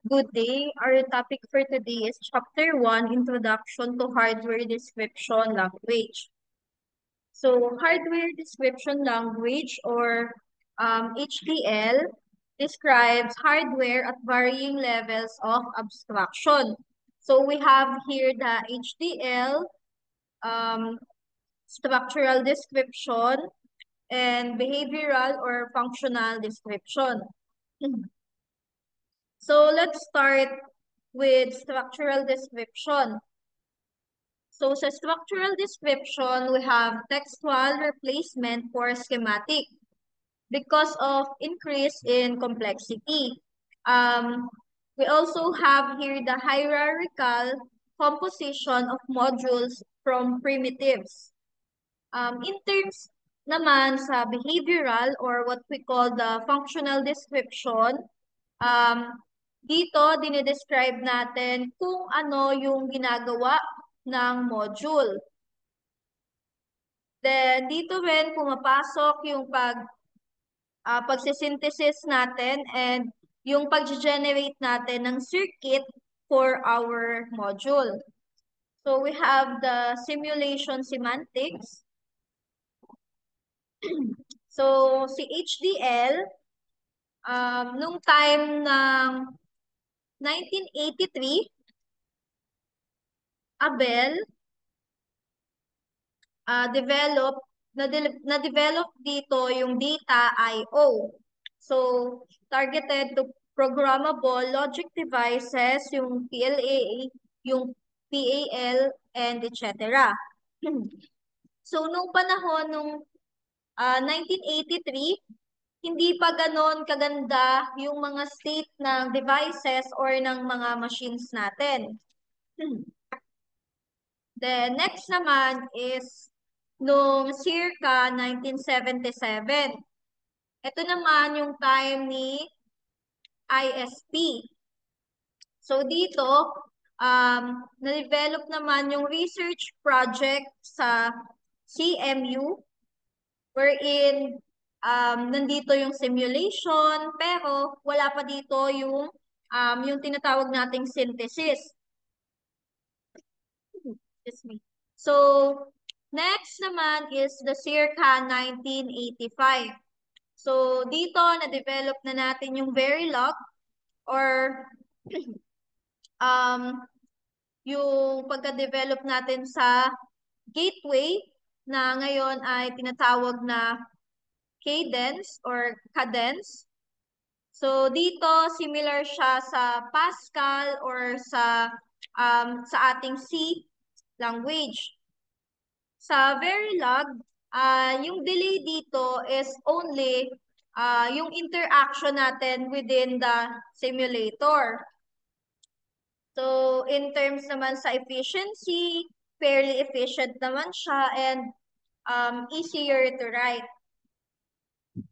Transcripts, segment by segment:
Good day. Our topic for today is Chapter 1, Introduction to Hardware Description Language. So, Hardware Description Language, or HDL, describes hardware at varying levels of abstraction. So, we have here the HDL, um, structural description, and behavioral or functional description. So, let's start with structural description. So sa structural description, we have textual replacement for schematic because of increase in complexity. Um, we also have here the hierarchical composition of modules from primitives. In terms naman sa behavioral or what we call the functional description, um, dito dinidescribe natin kung ano yung ginagawa ng module. Then, dito rin pumapasok yung pagsisynthesis natin and yung pag-generate natin ng circuit for our module. So, we have the simulation semantics. So, si HDL, nung time ng 1983, Abel develop na-develop dito yung data I/O. So, targeted to programmable logic devices, yung PLA, yung PAL, and etc. So, nung panahon nung 1983, hindi pa ganon kaganda yung mga state ng devices or ng mga machines natin. The next naman is noong circa 1977. Ito naman yung time ni ISP. So dito, na-develop naman yung research project sa CMU wherein nandito yung simulation pero wala pa dito yung tinatawag nating synthesis. Excuse me. So, next naman is the circa 1985. So, dito, na-develop na natin yung Verilog or um, yung pagka-develop natin sa gateway na ngayon ay tinatawag na cadence or cadence. So, dito, similar siya sa Pascal or sa ating C language. Sa Verilog, yung delay dito is only yung interaction natin within the simulator. So, in terms naman sa efficiency, fairly efficient naman siya and easier to write.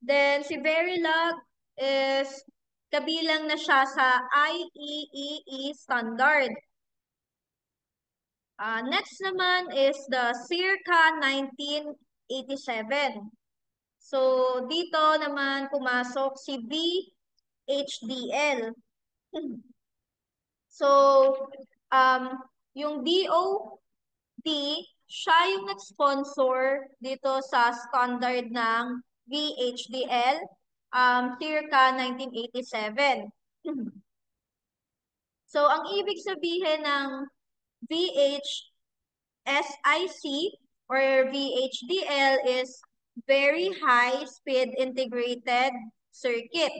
Then, si Verilog is kabilang na siya sa IEEE standard. Next naman is the circa 1987. So, dito naman pumasok si VHDL. So, yung DOD, siya yung nag-sponsor dito sa standard ng VHDL circa 1987. So, ang ibig sabihin ng VHSIC or VHDL is very high speed integrated circuit.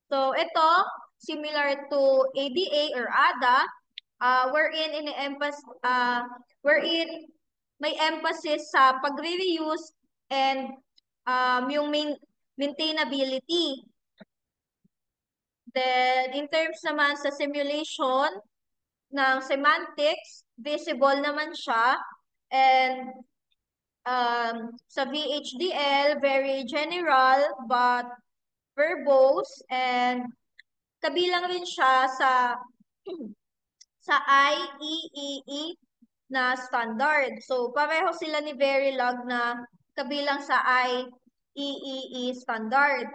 So ito, similar to ADA or ADA, wherein may emphasis sa pagre-reuse and yung maintainability. Then, in terms naman sa simulation ng semantics, visible naman siya. And sa VHDL, very general but verbose. And kabilang rin siya sa IEEE na standard. So, pareho sila ni Verilog na kabilang sa IEEE standard.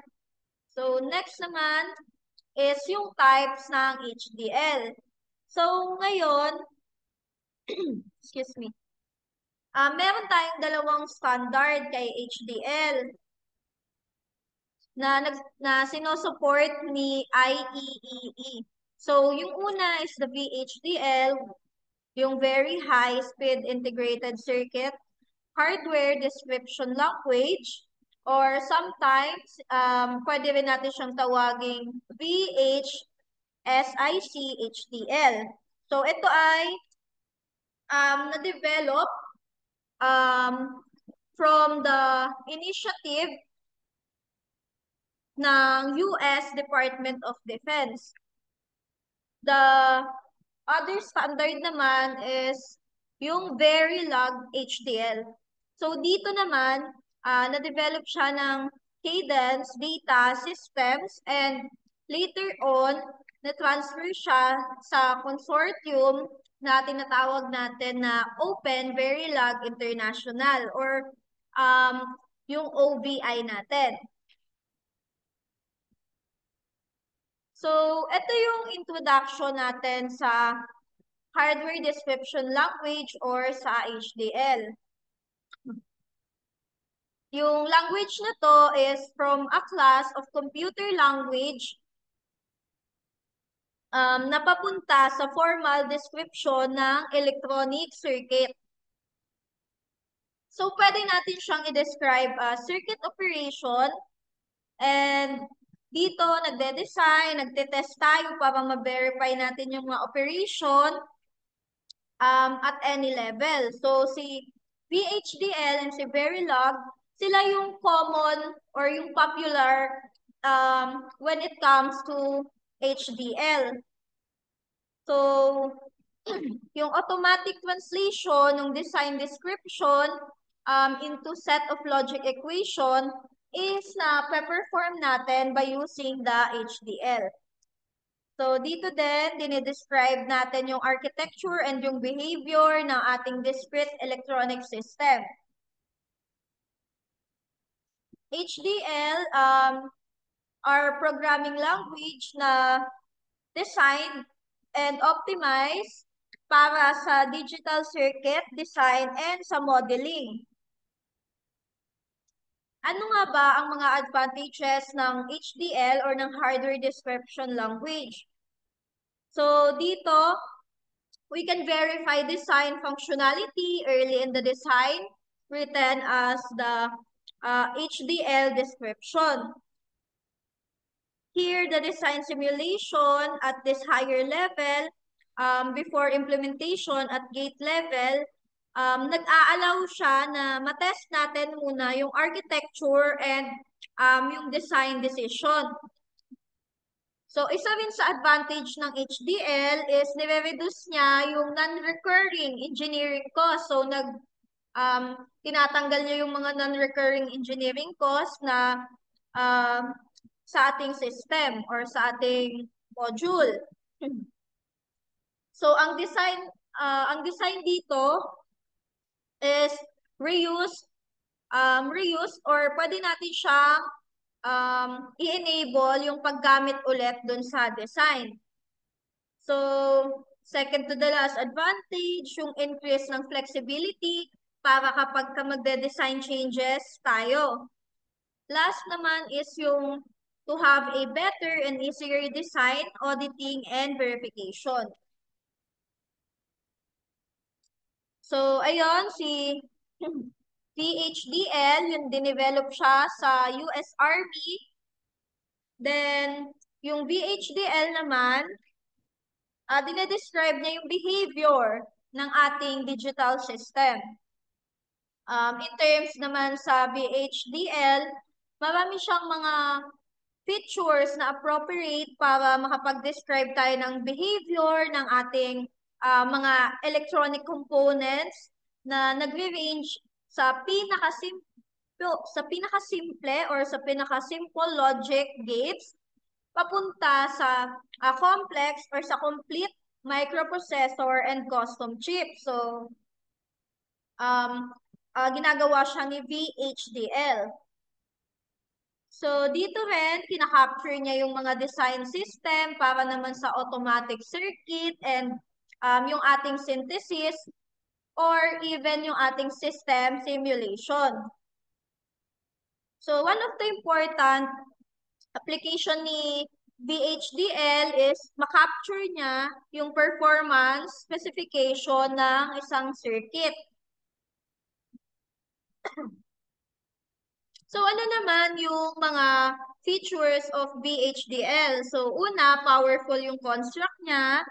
So, next naman is yung types ng HDL. So, ngayon, excuse me, meron tayong dalawang standard kay HDL na sinusupport ni IEEE. So, yung una is the VHDL, yung Very High Speed Integrated Circuit Hardware Description Language, or sometimes, pwede rin natin siyang tawaging VHSIC HDL. So, ito ay na-develop from the initiative ng US Department of Defense. The other standard naman is yung Verilog HDL. So dito naman, na-develop siya ng Cadence Data Systems, and later on, na-transfer siya sa consortium na tinatawag natin na Open Verilog International, or yung OVI natin. So, ito yung introduction natin sa Hardware Description Language or sa HDL. Yung language na to is from a class of computer language na papunta sa formal description ng electronic circuit. So, pwede natin siyang i-describe as circuit operation, and dito, nagde-design, nagte-test tayo para ma-verify natin yung mga operation at any level. So, si VHDL and si Verilog, sila yung common or yung popular when it comes to HDL. So, yung automatic translation ng design description into set of logic equation is na perform natin by using the HDL. So, dito din, dinidescribe natin yung architecture and yung behavior ng ating discrete electronic system. HDL are programming language na designed and optimized para sa digital circuit design and sa modeling. Ano nga ba ang mga advantages ng HDL or ng hardware description language? So, dito, we can verify design functionality early in the design, written as the HDL description. Here, the design simulation at this higher level, before implementation at gate level, nag-aalaw siya na matest natin muna yung architecture and yung design decision. So, isa rin sa advantage ng HDL is nire-reduce niya yung non-recurring engineering cost. So, tinatanggal niya yung mga non-recurring engineering cost na sa ating system or sa ating module. So, ang design dito is reuse or pwede natin siyang i-enable yung paggamit ulit dun sa design. So, second to the last advantage, yung increase ng flexibility para kapag ka magde-design changes tayo. Last naman is yung to have a better and easier design, auditing, and verification. So, ayun, si VHDL, yung dinevelop siya sa US Army. Then, yung VHDL naman, dinedescribe niya yung behavior ng ating digital system. In terms naman sa VHDL, marami siyang mga features na appropriate para makapag-describe tayo ng behavior ng ating mga electronic components na nagre-range sa pinakasimple or sa pinakasimple logic gates papunta sa complex or sa complete microprocessor and custom chip. So, ginagawa siya ni VHDL. So, dito rin, kinakapture niya yung mga design system para naman sa automatic circuit and yung ating synthesis or even yung ating system simulation. So, one of the important application ni VHDL is makapture niya yung performance specification ng isang circuit. So, ano naman yung mga features of VHDL? So, una, powerful yung construct niya.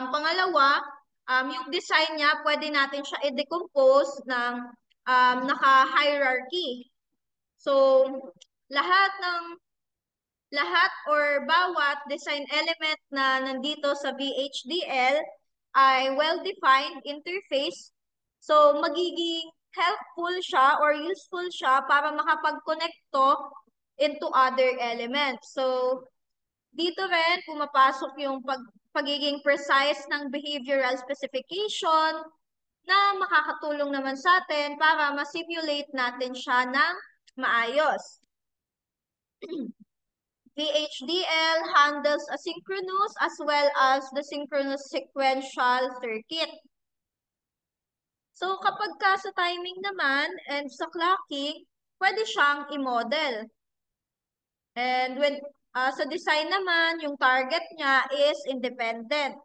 Pangalawa, yung design niya, pwede natin siya i-decompose ng naka-hierarchy. So, lahat or bawat design element na nandito sa VHDL ay well-defined interface. So, magiging helpful siya or useful siya para makapag-connecto into other elements. So, dito rin pumapasok yung pagiging precise ng behavioral specification na makakatulong naman sa atin para ma-simulate natin siya ng maayos. VHDL handles asynchronous as well as the synchronous sequential circuit. So kapag ka sa timing naman and sa clocking, pwede siyang i-model. And when sa design naman, yung target niya is independent.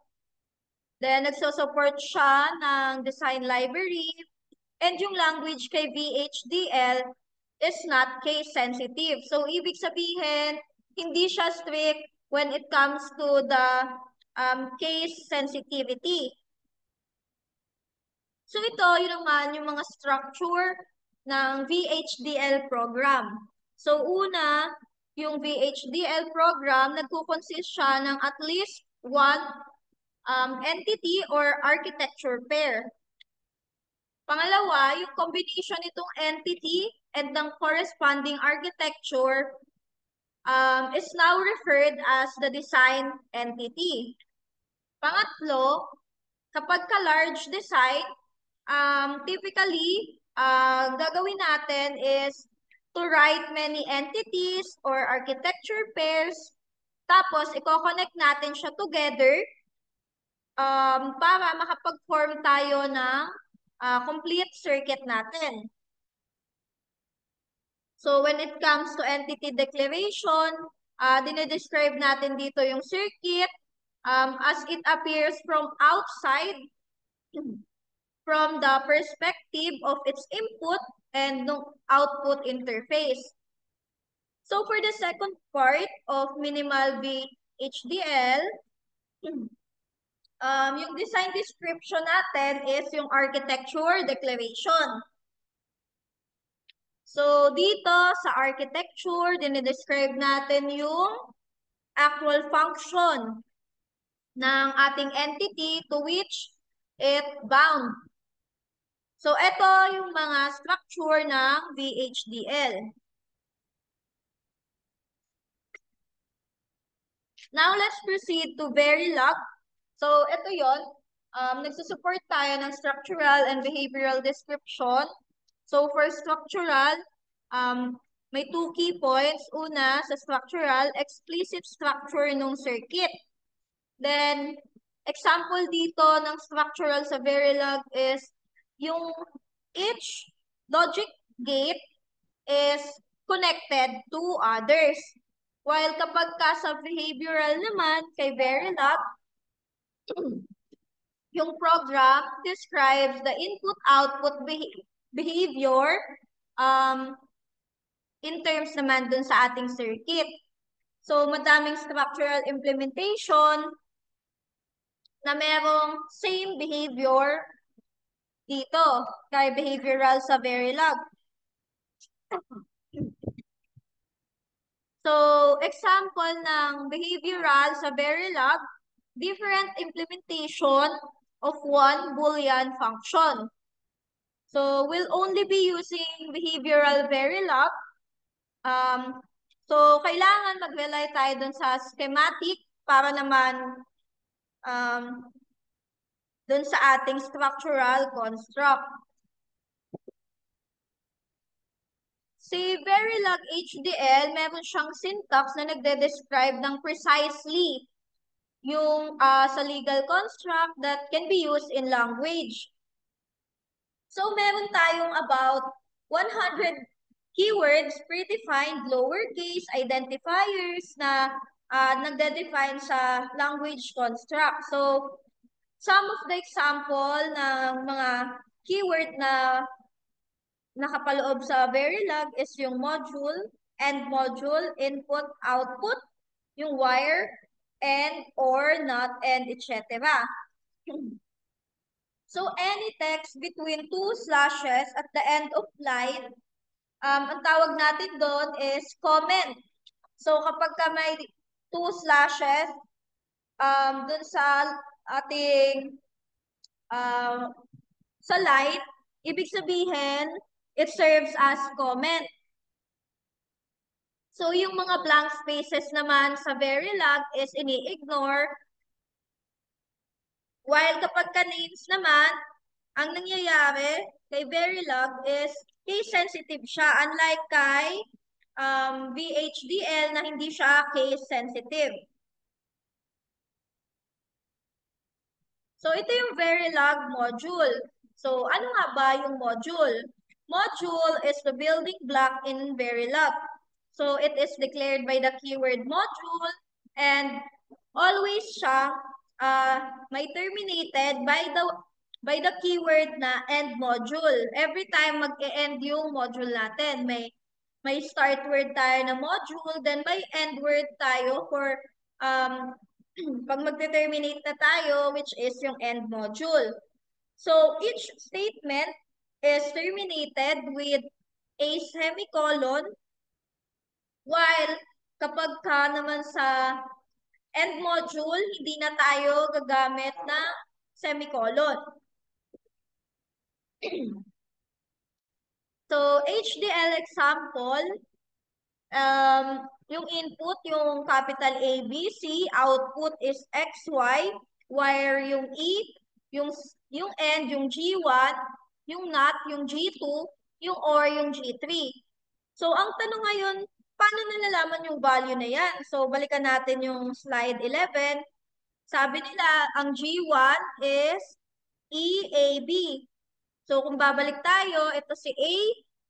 Then nagsusupport siya ng design library and yung language kay VHDL is not case sensitive. So ibig sabihin, hindi siya strict when it comes to the case sensitivity. So ito, yun naman yung mga structure ng VHDL program. So una, yung VHDL program, nagkukonsist siya ng at least one entity or architecture pair. Pangalawa, yung combination nitong entity and ng corresponding architecture is now referred as the design entity. Pangatlo, kapag ka-large design, typically, gagawin natin is to write many entities or architecture pairs, tapos i-connect natin siya together para makapag-form tayo ng complete circuit natin. So when it comes to entity declaration, dinedescribe natin dito yung circuit as it appears from outside from the perspective of its input and output interface. So for the second part of minimal VHDL, yung design description natin is yung architecture declaration. So, dito sa architecture, dinidescribe natin yung actual function ng ating entity to which it bound. So, ito yung mga structure ng VHDL. Now, let's proceed to Verilog. So, ito yon. Nagsusupport tayo ng structural and behavioral description. So, for structural, may two key points. Una, sa structural, explicit structure ng circuit. Then, example dito ng structural sa Verilog is yung each logic gate is connected to others. While kapag ka sa behavioral naman, kay Verilog, yung program describes the input-output behavior in terms naman dun sa ating circuit. So, madaming structural implementation na merong same behavior dito kay behavioral sa Verilog. So, example ng behavioral sa Verilog, different implementation of one Boolean function. So, we'll only be using behavioral Verilog. So, kailangan mag-rely tayo dun sa schematic para naman dun sa ating structural construct. Si Verilog HDL, meron siyang syntax na nagde-describe ng precisely yung sa legal construct that can be used in language. So, meron tayong about 100 keywords, predefined lowercase identifiers na nagde-define sa language construct. So, some of the example ng mga keyword na nakapaloob sa Verilog is yung module, end module, input, output, yung wire, and, or, not, and, etc. So, any text between two slashes at the end of line, ang tawag natin doon is comment. So, kapag ka may two slashes, doon sa ating sa line, ibig sabihin, it serves as comment. So, yung mga blank spaces naman sa Verilog is ini-ignore. While kapag ka names naman, ang nangyayari kay Verilog is case-sensitive siya. Unlike kay VHDL na hindi siya case-sensitive. So, ito yung Verilog module. So, ano nga ba yung module? Module is the building block in Verilog. So, it is declared by the keyword module and always siya may terminated by the keyword na end module. Every time mag-e-end yung module natin, may start word tayo na module, then may end word tayo for pag mag-determinate na tayo, which is yung end module. So, each statement is terminated with a semicolon, while kapag ka naman sa end module, hindi na tayo gagamit ng semicolon. So, HDL example, yung input, yung capital A, B, C, output is X, Y, wire yung E, yung end, yung G1, yung NOT, yung G2, yung OR, yung G3. So, ang tanong ngayon, paano nalalaman yung value na yan? So, balikan natin yung slide 11. Sabi nila, ang G1 is EAB. So, kung babalik tayo, ito si A,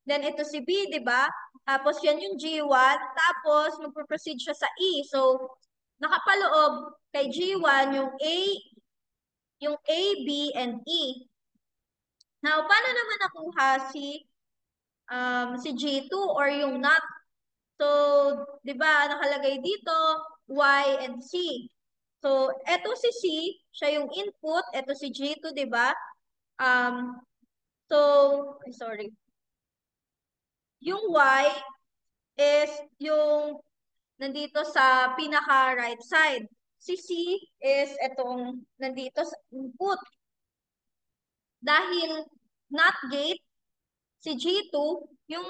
then ito si B, di ba? Tapos, yan yung G1, tapos magpo-proceed siya sa E. So, nakapaloob kay G1 yung A, B, and E. Now, paano naman nakuha si G2 or yung NOT? So, di ba, nakalagay dito, Y and C. So, eto si C, siya yung input, eto si G2, di ba? Sorry. Yung Y is yung nandito sa pinaka-right side. Si C is etong nandito sa input. Dahil not gate, si G2, yung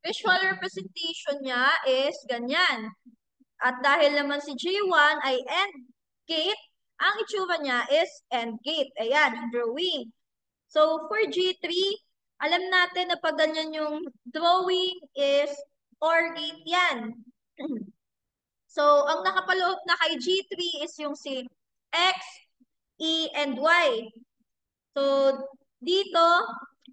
visual representation niya is ganyan. At dahil naman si G1 ay AND gate, ang itsura niya is AND gate. Ayan, yung drawing. So, for G3, alam natin na pag ganyan yung drawing is OR gate yan. So, ang nakapaloob na kay G3 is yung si X, E, and Y. So, dito,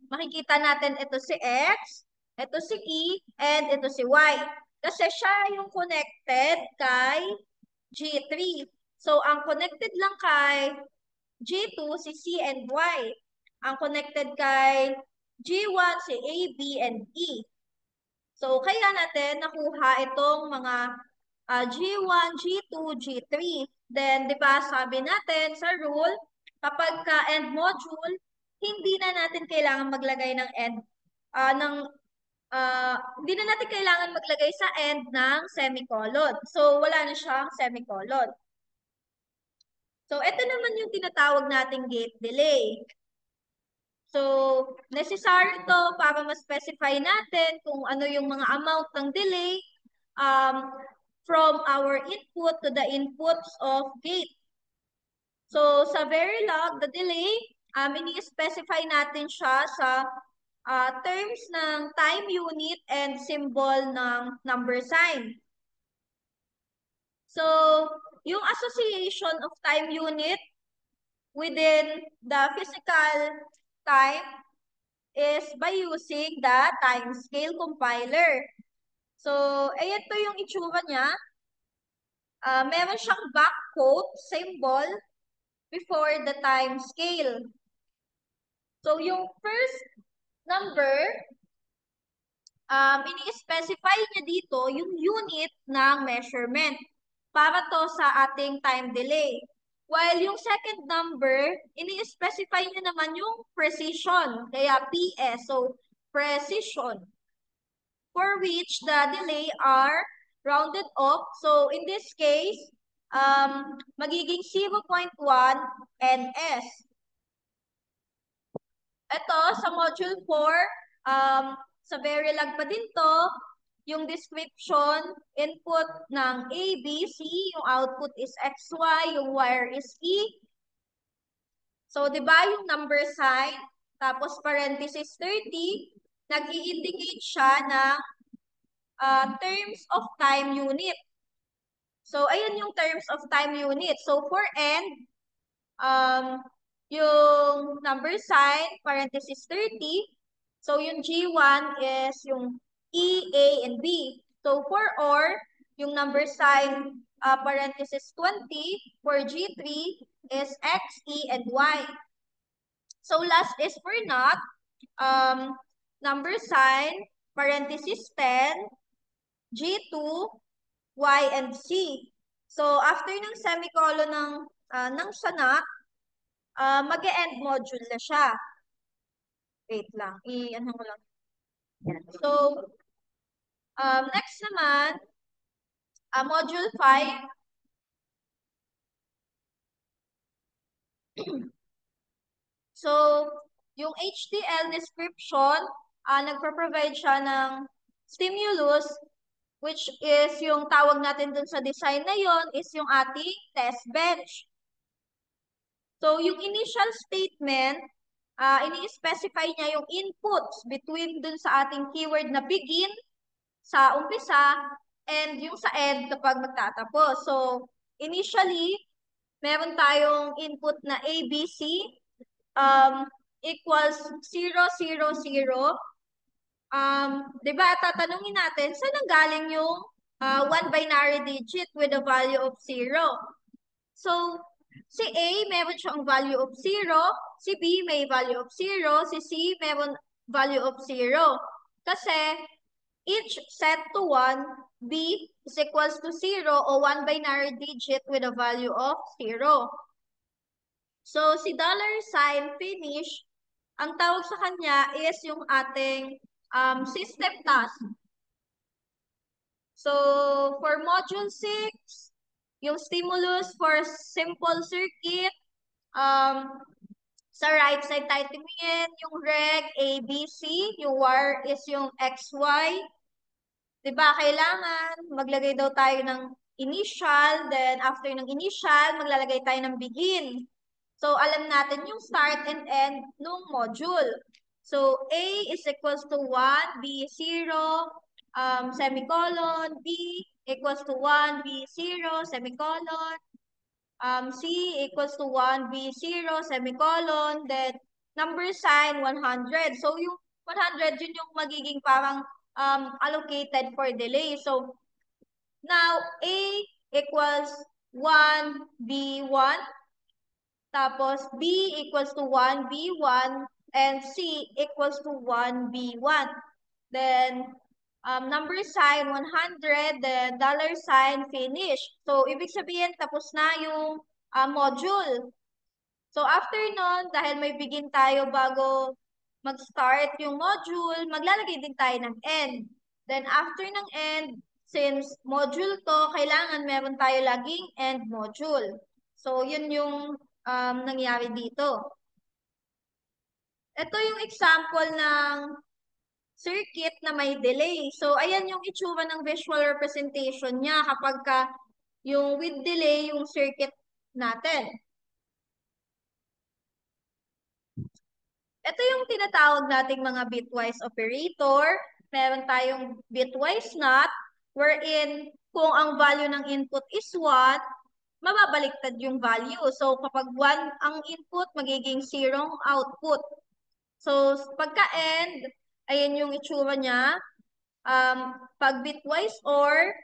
makikita natin ito si X, ito si E, and ito si Y. Kasi siya yung connected kay G3. So, ang connected lang kay G2, si C and Y. Ang connected kay G1, si A, B, and E. So, kaya natin nakuha itong mga G1, G2, G3. Then, di ba, sabi natin sa rule, kapag ka end module, hindi na natin kailangan maglagay ng end, hindi na natin kailangan maglagay sa end ng semicolon. So, wala na siyang semicolon. So, ito naman yung tinatawag nating gate delay. So, necessary to para ma-specify natin kung ano yung mga amount ng delay from our input to the inputs of gate. So, sa Verilog, the delay, ini-specify natin siya sa terms ng time unit and symbol ng number sign. So, yung association of time unit within the physical time is by using the time scale compiler. So, ayan to yung itsura niya. Meron siyang backquote symbol before the time scale. So, yung first number, ini-specify niya dito yung unit ng measurement para to sa ating time delay. While yung second number, ini-specify niya naman yung precision, kaya PS, so precision, for which the delay are rounded off. So in this case, magiging 0.1 NS. Ito, sa module 4, sa Verilog pa din to, yung description, input ng A, B, C, yung output is XY, yung wire is E. So, di ba yung number sign, tapos parenthesis 30, nag-i-indicate siya ng terms of time unit. So, ayun yung terms of time unit. So, for N, yung number sign, parenthesis 30. So, yung G1 is yung E, A, and B. So, for OR, yung number sign, parenthesis 20. For G3 is X, E, and Y. So, last is for NOT. Number sign, parenthesis 10. G2, Y, and C. So, after ng semicolon ng SANAC, mag-e-end module na siya. Wait lang. I-ano ko lang. Yan. So, next naman, module 5. So, yung HTL description, nagpo-provide siya ng stimulus, which is yung tawag natin dun sa design na yon is yung ating test bench. So, yung initial statement, ini-specify niya yung inputs between dun sa ating keyword na begin sa umpisa and yung sa end kapag magtatapos. So, initially, meron tayong input na ABC equals 0, 0, 0. Di ba, tatanungin natin, saan nanggaling yung one binary digit with a value of 0? So, si A, meron siyang value of 0. Si B, may value of 0. Si C, meron value of 0. Kasi, each set to 1, B is equals to 0 o one binary digit with a value of 0. So, si $sign finish, ang tawag sa kanya is yung ating system task. So, for module 6, yung stimulus for simple circuit, sa right side tayo tingin, yung reg ABC, yung wire is yung XY. Diba, kailangan maglagay daw tayo ng initial, then after ng initial, maglalagay tayo ng begin. So, alam natin yung start and end nung module. So, A is equals to 1, B 0, semicolon, B equals to 1, B 0, semicolon, C equals to 1, B 0, semicolon, then number sign 100. So, yung 100, yun yung magiging parang allocated for delay. So, now, A equals 1, B1, tapos B equals to 1, B1, and C equals to 1, B1. Then, number sign 100, then $sign finish. So, ibig sabihin, tapos na yung module. So, after nun, dahil may begin tayo bago mag-start yung module, maglalagay din tayo ng end. Then, after ng end, since module to, kailangan meron tayo laging end module. So, yun yung nangyari dito. Ito yung example ng circuit na may delay. So, ayan yung itsura ng visual representation niya kapag yung with delay yung circuit natin. Ito yung tinatawag nating mga bitwise operator. Meron tayong bitwise not, wherein kung ang value ng input is 1, mababaliktad yung value. So, kapag 1 ang input, magiging 0 ang output. So, pagka-end, ayan yung itsura niya. Pag bitwise or,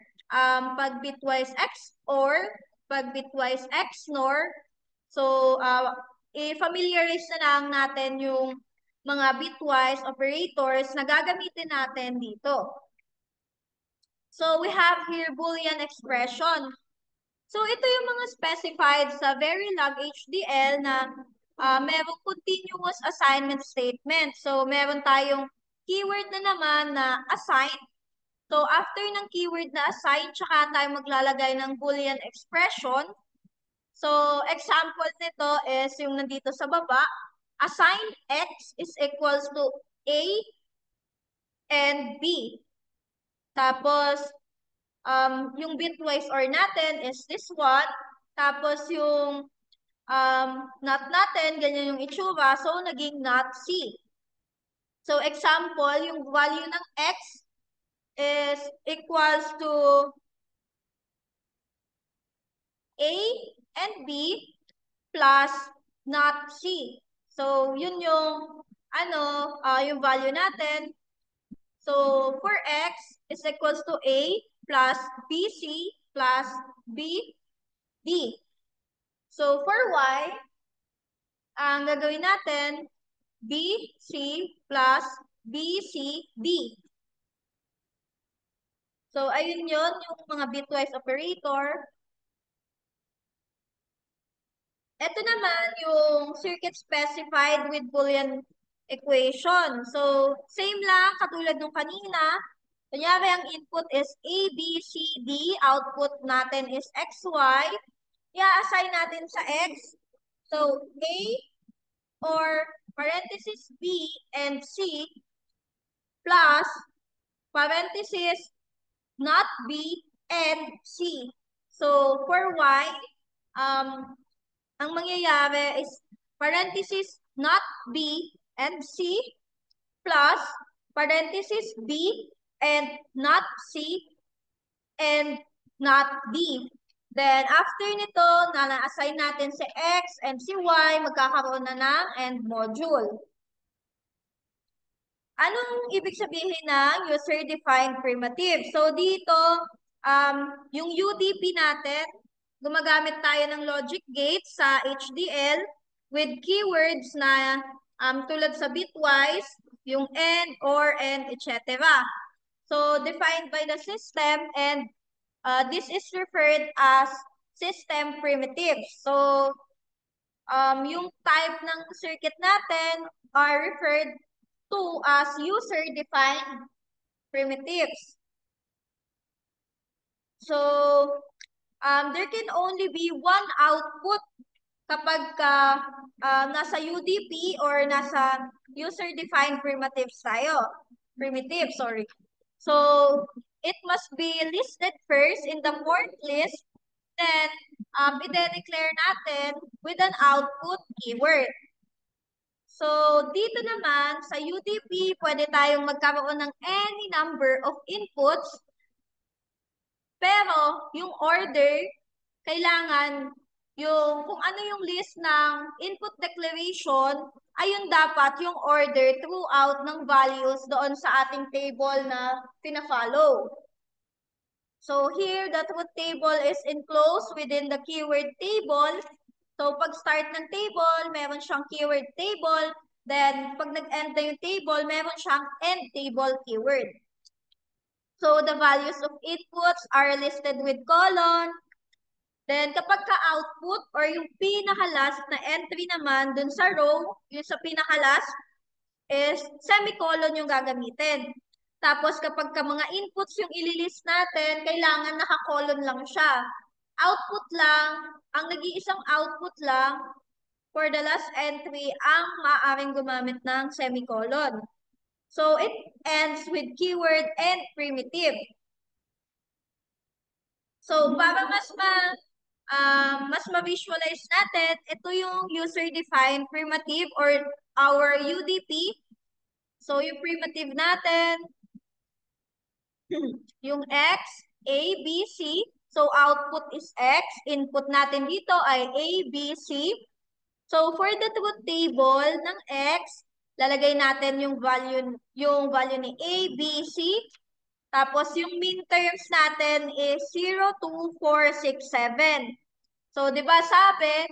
pag bitwise XOR, pag bitwise XNOR. So, i-familiarize na lang natin yung mga bitwise operators na gagamitin natin dito. So, we have here Boolean expression. So, ito yung mga specified sa Verilog HDL na merong continuous assignment statement. So, meron tayong keyword na naman na assign. So, after ng keyword na assign, tsaka tayo maglalagay ng Boolean expression. So, example nito is yung nandito sa baba. Assign X is equals to A and B. Tapos, yung bitwise OR natin is this one. Tapos, yung not natin, ganyan yung itsura. So, naging not C. So, example, yung value ng X is equals to A and B plus not C. So, yun yung, yung value natin. So, for X is equals to A plus BC plus BD. So, for Y, ang gagawin natin, BC plus BCD. So, ayun yun, yung mga bitwise operator. Ito naman yung circuit specified with Boolean equation. So, same lang, katulad nung kanina. Kunyari, ang input is A, B, C, D. Output natin is X, Y. I-assign natin sa X. So, A or parenthesis B and C plus parenthesis not B and C. So, for Y, ang mangyayari is parenthesis not B and C plus parenthesis B and not C and not D. Then, after nito, na-assign natin si X and si Y, magkakaroon na ng end module. Anong ibig sabihin ng user-defined primitive? So, dito, yung UDP natin, gumagamit tayo ng logic gate sa HDL with keywords na tulad sa bitwise, yung and, or, and, etc. So, defined by the system and this is referred as system primitives. So, yung type ng circuit natin are referred to as user-defined primitives. So, there can only be one output kapag nasa UDP or nasa user-defined primitives tayo. Primitive, sorry. So, it must be listed first in the port list, then i-declare natin with an output keyword. So, dito naman, sa UDP, pwede tayong magkaroon ng any number of inputs, pero yung order, kailangan yung kung ano yung list ng input declaration, ayun dapat yung order throughout ng values doon sa ating table na pina-follow. So here, the truth table is enclosed within the keyword table. So pag start ng table, meron siyang keyword table. Then pag nag-end na yung table, meron siyang end table keyword. So the values of inputs are listed with colon. Then kapag ka-output or yung pinaka-last na entry naman dun sa row, yung sa pinaka-last is semicolon yung gagamitin. Tapos kapag ka mga inputs yung ililist natin, kailangan naka-colon lang siya. Output lang, ang nag-iisang output lang for the last entry ang maaaring gumamit ng semicolon. So it ends with keyword and primitive. So para mas ma-visualize natin, ito yung user-defined primitive or our UDP. So, yung primitive natin, yung X, A, B, C. So, output is X. Input natin dito ay A, B, C. So, for the truth table ng X, lalagay natin yung value ni A, B, C. Tapos, yung min terms natin is 0, 2, 4, 6, 7. So, di ba sabi,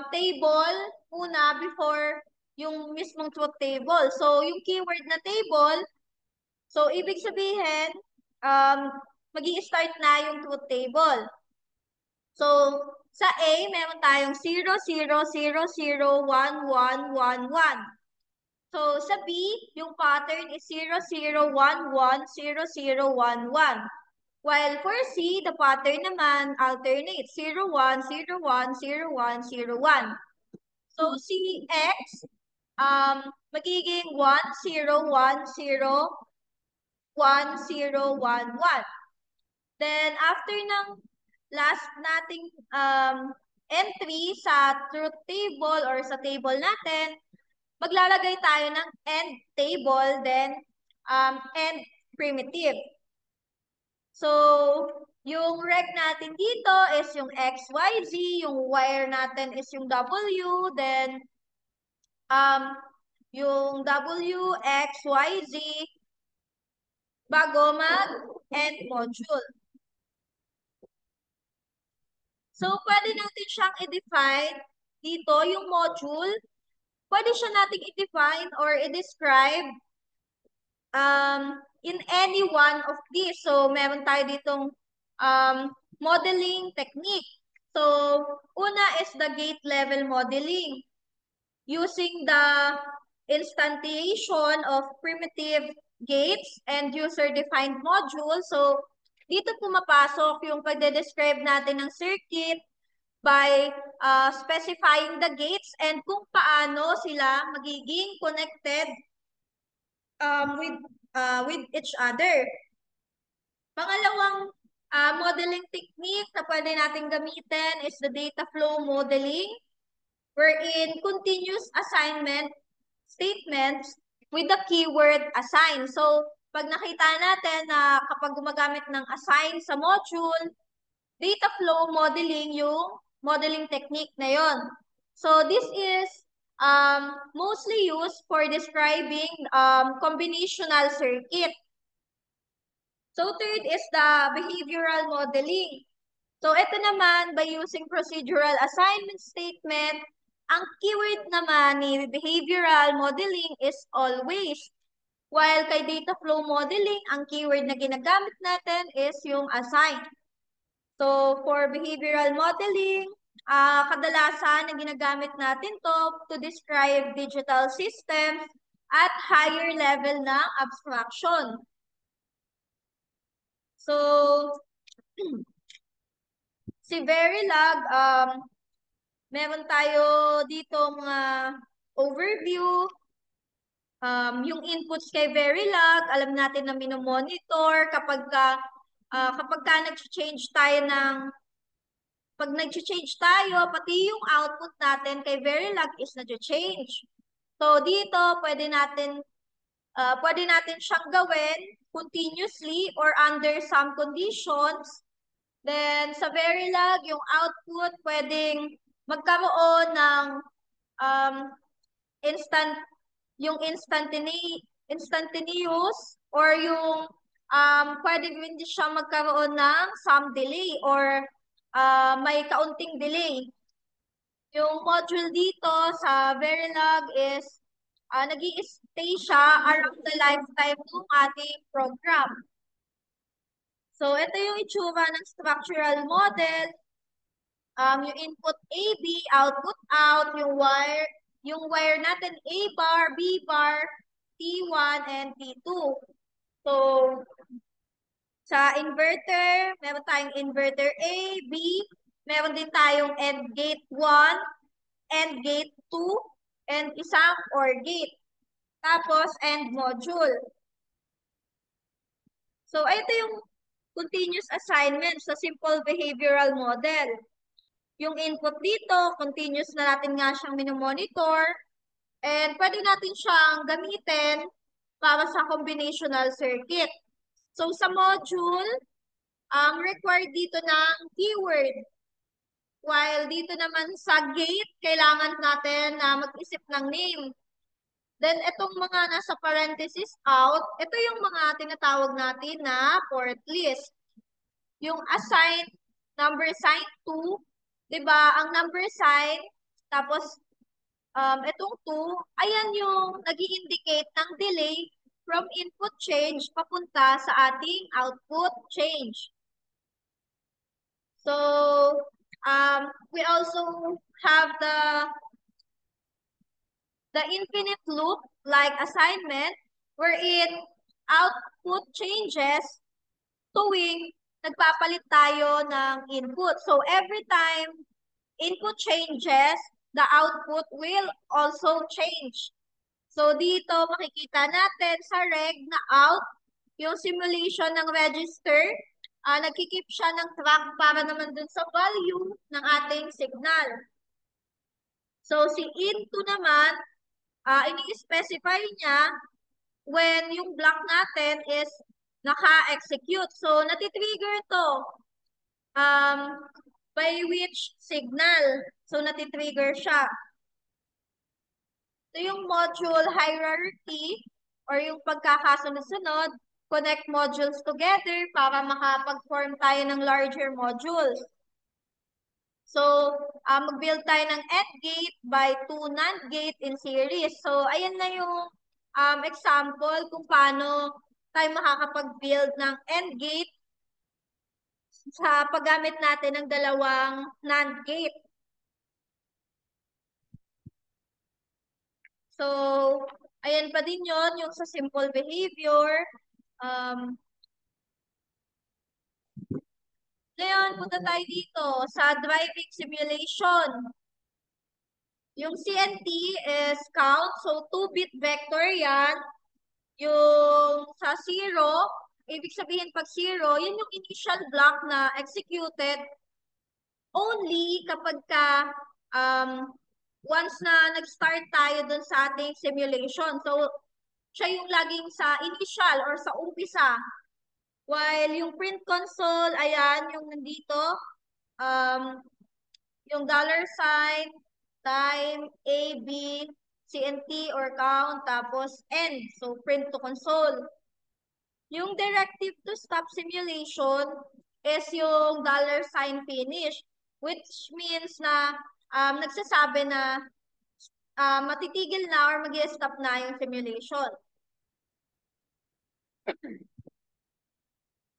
table muna before yung mismong truth table. So, yung keyword na table, so ibig sabihin, magi-start na yung truth table. So, sa A, meron tayong 0, 0, 0, 0, 1, 1, 1, 1. So, sa B, yung pattern is 0, 0, 1, 1, 0, 0, 1, 1. While for C, the pattern naman alternates 0, 1, 0, 1, 0, 1, 0, 1. So, si X, magiging 1, 0, 1, 0, 1, 0, 1, 1. Then, after ng last nating entry sa truth table or sa table natin, maglalagay tayo ng end table, then end primitive. So, yung rec natin dito is yung X, Y, Z, yung wire natin is yung W, then yung W, X, Y, Z, bago mag-end module. So, pwede natin siyang i-define dito, yung module. Pwede siya nating i-define or i-describe in any one of these. So, meron tayo ditong modeling technique. So, una is the gate level modeling. Using the instantiation of primitive gates and user-defined module. So, dito pumapasok yung pagde-describe natin ng circuit by specifying the gates and kung paano sila magiging connected with each other. Pangalawang modeling technique na pwede natin gamitin is the data flow modeling, wherein continuous assignment statements with the keyword assign. So, pag nakita natin na kapag gumagamit ng assign sa module, data flow modeling yung modeling technique na yon. So, this is mostly used for describing combinational circuit. So, third is the behavioral modeling. So, ito naman, by using procedural assignment statement, ang keyword naman ni behavioral modeling is always. While kay data flow modeling, ang keyword na ginagamit natin is yung assign. So, for behavioral modeling, kadalasan na ginagamit natin to describe digital systems at higher level na abstraction. So, si Verilog, meron tayo dito mga overview. Yung inputs kay Verilog, alam natin na minomonitor kapag ka nag-change tayo pag nag-change tayo, pati yung output natin kay Verilog is nag-change. So, dito, pwede natin siyang gawin continuously or under some conditions. Then, sa Verilog, yung output pwedeng magkaroon ng instantaneous or yung pwedeng hindi siya magkaroon ng some delay or may kaunting delay. Yung module dito sa Verilog is nag-i-stay siya around the lifetime ng ating program. So, ito yung itsura ng structural model. Yung input AB, output out, yung wire natin A bar, B bar, T1, and T2. So, sa inverter, meron tayong inverter A, B, meron din tayong AND gate 1, AND gate 2, and isang OR gate. Tapos, AND module. So, ito yung continuous assignment sa simple behavioral model. Yung input dito, continuous na natin nga siyang minomonitor. And pwede natin siyang gamitin para sa combinational circuit. So sa module, required dito ng keyword. While dito naman sa gate, kailangan natin na mag-isip ng name. Then, itong mga nasa parenthesis out, ito yung mga tinatawag natin na port list. Yung assign, number sign 2, di ba? Ang number sign, tapos itong 2, ayan yung nag-i-indicate ng delay from input change papunta sa ating output change. So, we also have the infinite loop like assignment wherein output changes tuwing nagpapalit tayo ng input. So, every time input changes, the output will also change. So, dito makikita natin sa reg na out, yung simulation ng register, nagkikip siya ng track para naman dun sa value ng ating signal. So, si in2 naman, ini-specify niya when yung block natin is naka-execute. So, natitrigger to by which signal. So, natitrigger siya. So, yung module hierarchy or yung pagkakasunod-sunod, connect modules together para makapag-form tayo ng larger modules. So, mag-build tayo ng AND gate by 2 NAND gate in series. So, ayan na yung example kung paano tayo makakapag-build ng AND gate sa paggamit natin ng dalawang NAND gate. So, ayan pa din yon yung sa simple behavior. Ngayon, punta tayo dito sa driving simulation. Yung CNT is count, so 2-bit vector yan. Yung sa 0, ibig sabihin pag 0, yun yung initial block na executed only kapag once na nag-start tayo dun sa ating simulation. So, siya yung laging sa initial or sa umpisa. While yung print console, ayan, yung nandito, yung $sign, time, A, B, CNT or count, tapos N. So, print to console. Yung directive to stop simulation is yung $sign finish, which means na nagsasabi na matitigil na or mag-stop na yung simulation.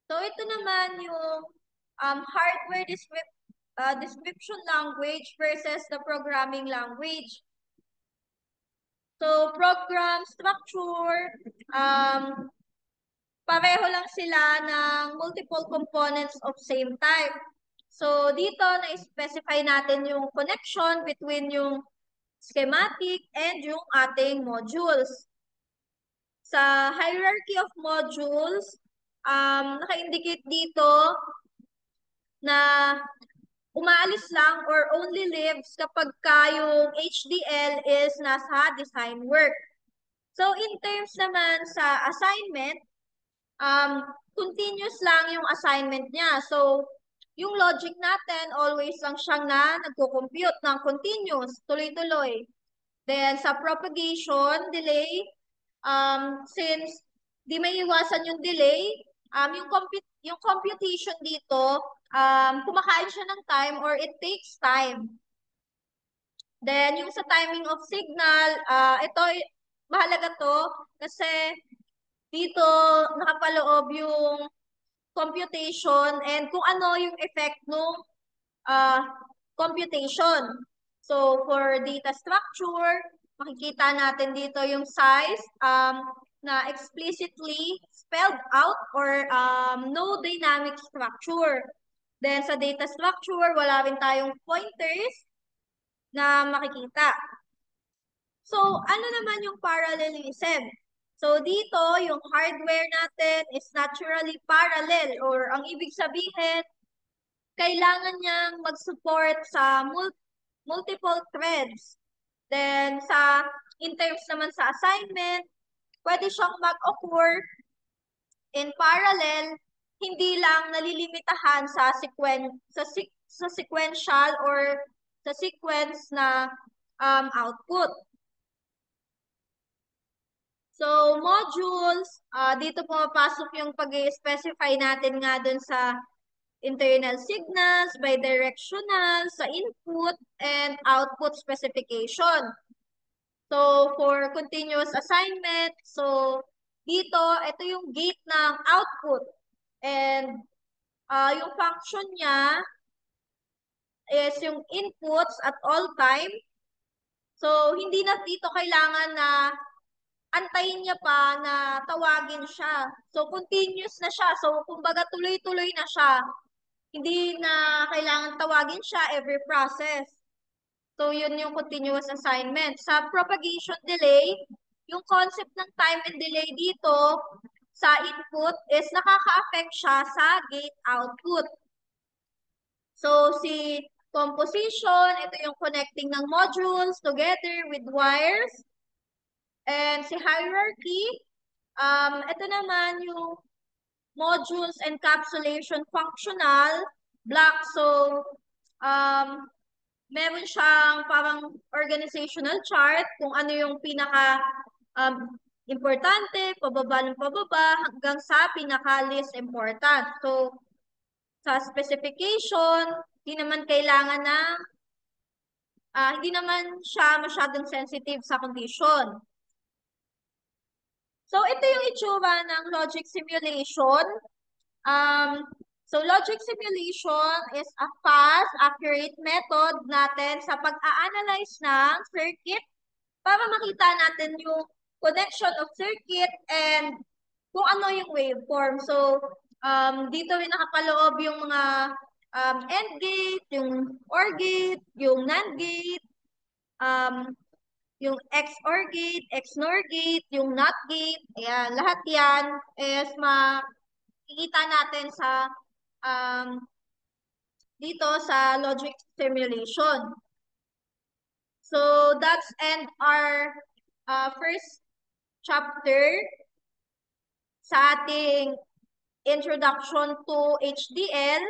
So, ito naman yung hardware description language versus the programming language. So, program structure, pareho lang sila ng multiple components of same type. So, dito na-specify natin yung connection between yung schematic and yung ating modules. Sa hierarchy of modules, naka-indicate dito na umaalis lang or only lives kapag yung HDL is nasa design work. So, in terms naman sa assignment, continuous lang yung assignment niya. So, yung logic natin, always lang siyang nagko-compute ng continuous, tuloy-tuloy. Then, sa propagation, delay, since di may iwasan yung delay, yung computation dito, kumakain siya ng time or it takes time. Then, yung sa timing of signal, ito, mahalaga to kasi dito nakapaloob yung computation and kung ano yung effect ng computation. So, for data structure, makikita natin dito yung size na explicitly spelled out or no dynamic structure. Then, sa data structure, wala rin tayong pointers na makikita. So, ano naman yung parallelism? So, dito, yung hardware natin is naturally parallel or ang ibig sabihin, kailangan niyang mag-support sa multiple threads. Then, sa in terms naman sa assignment, pwede siyang mag-occur in parallel, hindi lang nalilimitahan sa sequential or sa sequence na output. So, modules, dito pumapasok yung pag-specify natin nga dun sa internal signals, bidirectional, sa input, and output specification. So, for continuous assignment, so dito, ito yung gate ng output. And yung function niya is yung inputs at all time. So, hindi na dito kailangan na antayin niya pa na tawagin siya. So, continuous na siya. So, kumbaga tuloy-tuloy na siya. Hindi na kailangan tawagin siya every process. So, yun yung continuous assignment. Sa propagation delay, yung concept ng time and delay dito sa input is nakaka-affect siya sa gate output. So, si composition, ito yung connecting ng modules together with wires. And si hierarchy, ito naman yung modules encapsulation functional block. So, meron siyang parang organizational chart kung ano yung pinaka importante, pababa ng pababa, hanggang sa pinaka least important. So, sa specification, hindi naman kailangan ng, hindi naman siya masyadong sensitive sa condition. So, ito yung itsura ng logic simulation. So, logic simulation is a fast, accurate method natin sa pag-a-analyze ng circuit para makita natin yung connection of circuit and kung ano yung waveform. So, dito rin nakapaloob yung mga AND gate, yung OR gate, yung NAND gate, yung XOR gate, XNOR gate, yung NOT gate. Ayan, lahat yan is makikita natin sa dito sa logic simulation. So, that's end our first chapter sa ating introduction to HDL.